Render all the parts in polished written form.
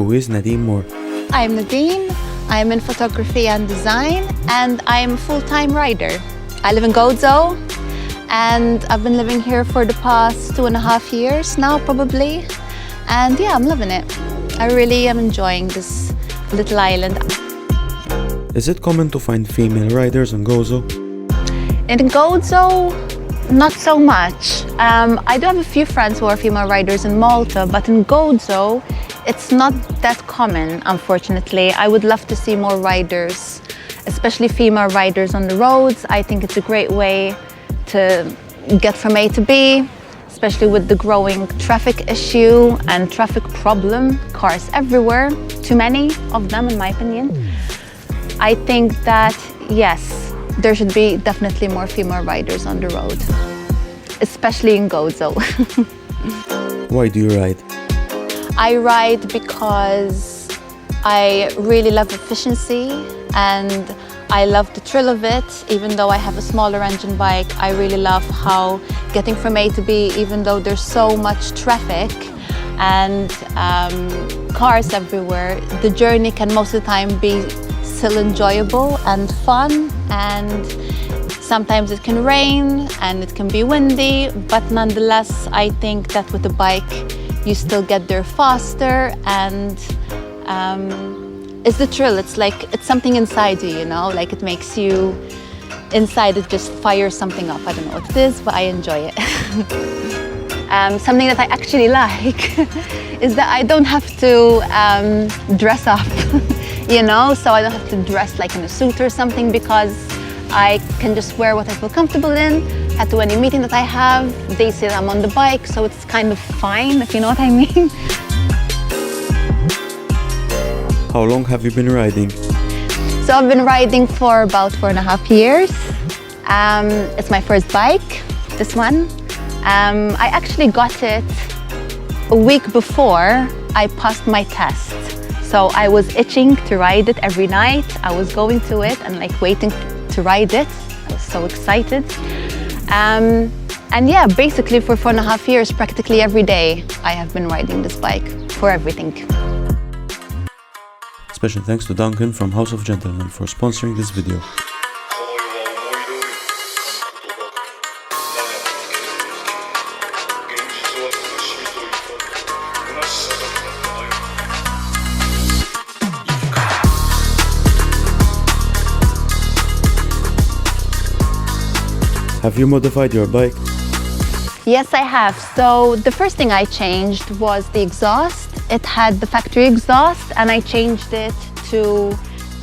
who is Nadine Mohr. I'm Nadine. I'm in photography and design, and I'm a full-time rider. I live in Gozo, and I've been living here for the past 2.5 years now, probably. And yeah, I'm loving it. I really am enjoying this little island. Is it common to find female riders in Gozo? In Gozo, not so much. I do have a few friends who are female riders in Malta, but in Gozo, it's not that common, unfortunately. I would love to see more riders, especially female riders on the roads. I think it's a great way to get from A to B, especially with the growing traffic issue and traffic problem. Cars everywhere, too many of them in my opinion. I think that, yes, there should be definitely more female riders on the road, especially in Gozo. Why do you ride? I ride because I really love efficiency and I love the thrill of it. Even though I have a smaller engine bike, I really love how getting from A to B, even though there's so much traffic and cars everywhere, the journey can most of the time be still enjoyable and fun, and sometimes it can rain and it can be windy, but nonetheless I think that with the bike you still get there faster, and it's the thrill. It's like, it's something inside you, you know, like it makes you, inside it just fires something up. I don't know what it is, but I enjoy it. Something that I actually like is that I don't have to dress up, you know, so I don't have to dress like in a suit or something, because I can just wear what I feel comfortable in. At any meeting that I have, they say that I'm on the bike, so it's kind of fine, if you know what I mean. How long have you been riding? So I've been riding for about 4.5 years. It's my first bike, this one. I actually got it a week before I passed my test. So I was itching to ride it every night. I was going to it and like waiting to ride it. I was so excited. And yeah, basically for 4.5 years, practically every day, I have been riding this bike for everything. Special thanks to Duncan from House of Gentlemen for sponsoring this video. Have you modified your bike? Yes, I have. So the first thing I changed was the exhaust. It had the factory exhaust and I changed it to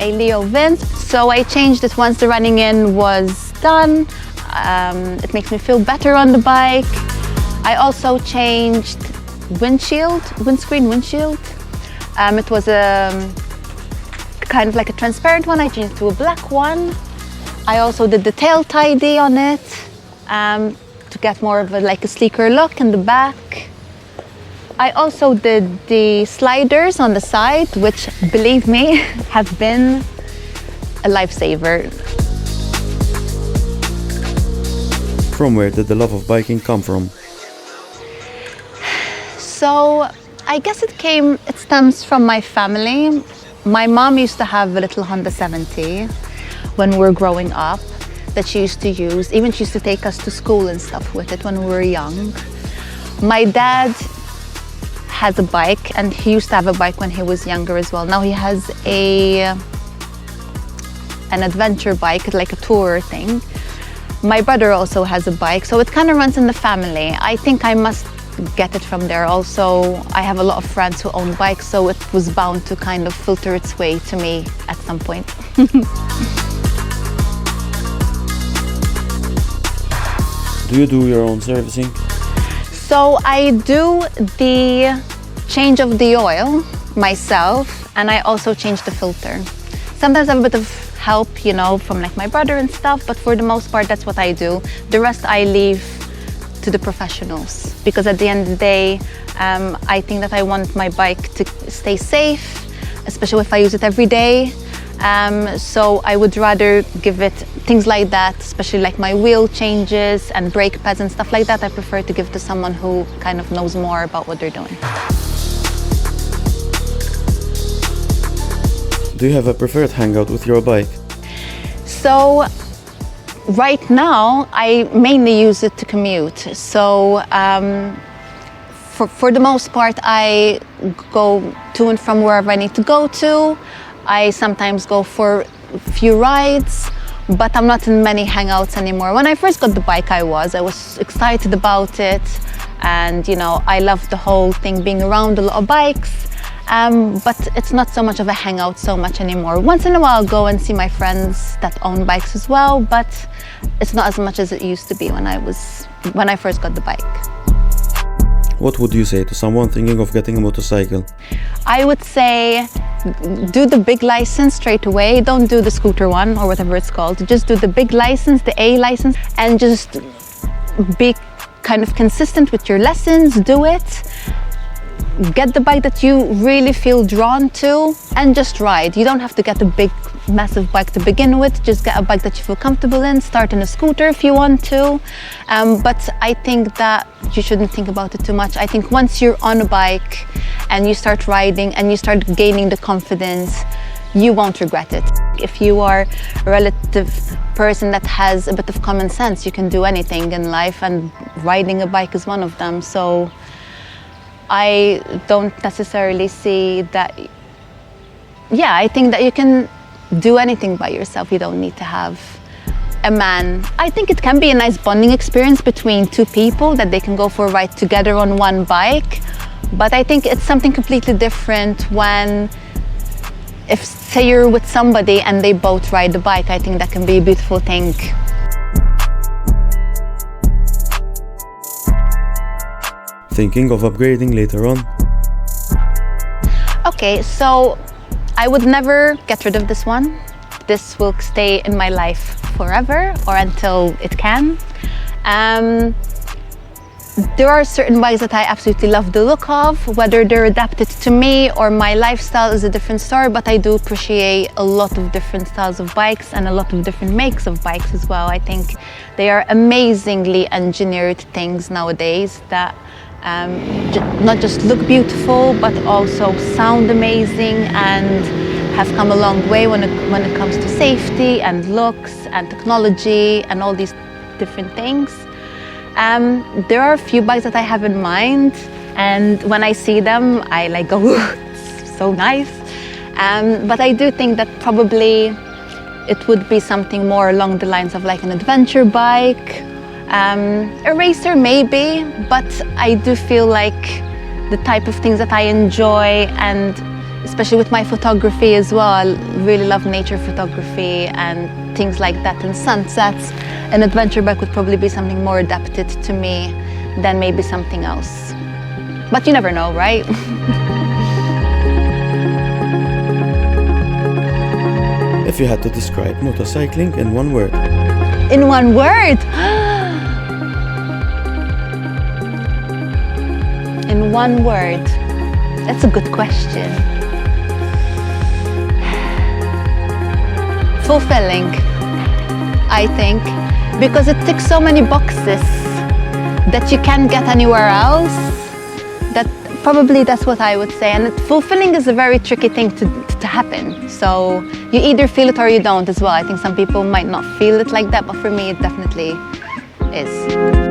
a Leo Vent. So I changed it once the running in was done. It makes me feel better on the bike. I also changed windscreen windshield. It was a kind of like a transparent one. I changed it to a black one. I also did the tail tidy on it to get more of a sleeker look in the back. I also did the sliders on the side, which, believe me, have been a lifesaver. From where did the love of biking come from? So I guess it stems from my family. My mom used to have a little Honda 70 when we were growing up that she used to use. Even she used to take us to school and stuff with it when we were young. My dad has a bike, and he used to have a bike when he was younger as well. Now he has an adventure bike, like a tour thing. My brother also has a bike, so it kind of runs in the family. I think I must get it from there. Also, I have a lot of friends who own bikes, so it was bound to kind of filter its way to me at some point. Do you do your own servicing? So I do the change of the oil myself, and I also change the filter. Sometimes I have a bit of help, you know, from like my brother and stuff, but for the most part, that's what I do. The rest I leave to the professionals, because at the end of the day, I think that I want my bike to stay safe, especially if I use it every day. So I would rather give it things like that, especially like my wheel changes and brake pads and stuff like that. I prefer to give to someone who kind of knows more about what they're doing. Do you have a preferred hangout with your bike? So right now, I mainly use it to commute. So for the most part, I go to and from wherever I need to go to. I sometimes go for a few rides, but I'm not in many hangouts anymore. When I first got the bike, I was excited about it. And, you know, I love the whole thing being around a lot of bikes. But it's not so much of a hangout so much anymore. Once in a while I'll go and see my friends that own bikes as well, but it's not as much as it used to be when I first got the bike. What would you say to someone thinking of getting a motorcycle? I would say do the big license straight away. Don't do the scooter one or whatever it's called. Just do the big license, the A license, and just be kind of consistent with your lessons. Do it. Get the bike that you really feel drawn to and just ride. You don't have to get a big, massive bike to begin with. Just get a bike that you feel comfortable in. Start in a scooter if you want to. But I think that you shouldn't think about it too much. I think once you're on a bike and you start riding and you start gaining the confidence, you won't regret it. If you are a relative person that has a bit of common sense, you can do anything in life, and riding a bike is one of them. So I don't necessarily see that. Yeah, I think that you can do anything by yourself. You don't need to have a man. I think it can be a nice bonding experience between two people, that they can go for a ride together on one bike. But I think it's something completely different if say you're with somebody and they both ride the bike. I think that can be a beautiful thing. Thinking of upgrading later on? Okay, so I would never get rid of this one. This will stay in my life forever, or until it can. There are certain bikes that I absolutely love the look of. Whether they're adapted to me or my lifestyle is a different story, but I do appreciate a lot of different styles of bikes and a lot of different makes of bikes as well. I think they are amazingly engineered things nowadays that not just look beautiful, but also sound amazing and have come a long way when it comes to safety and looks and technology and all these different things. There are a few bikes that I have in mind, and when I see them, I like go, it's so nice. But I do think that probably it would be something more along the lines of like an adventure bike, a racer maybe, but I do feel like the type of things that I enjoy, and especially with my photography as well, I really love nature photography and things like that and sunsets. An adventure bike would probably be something more adapted to me than maybe something else. But you never know, right? If you had to describe motorcycling in one word? In one word? In one word? That's a good question. Fulfilling, I think, because it ticks so many boxes that you can't get anywhere else. That probably that's what I would say. And fulfilling is a very tricky thing to happen. So you either feel it or you don't as well. I think some people might not feel it like that, but for me it definitely is.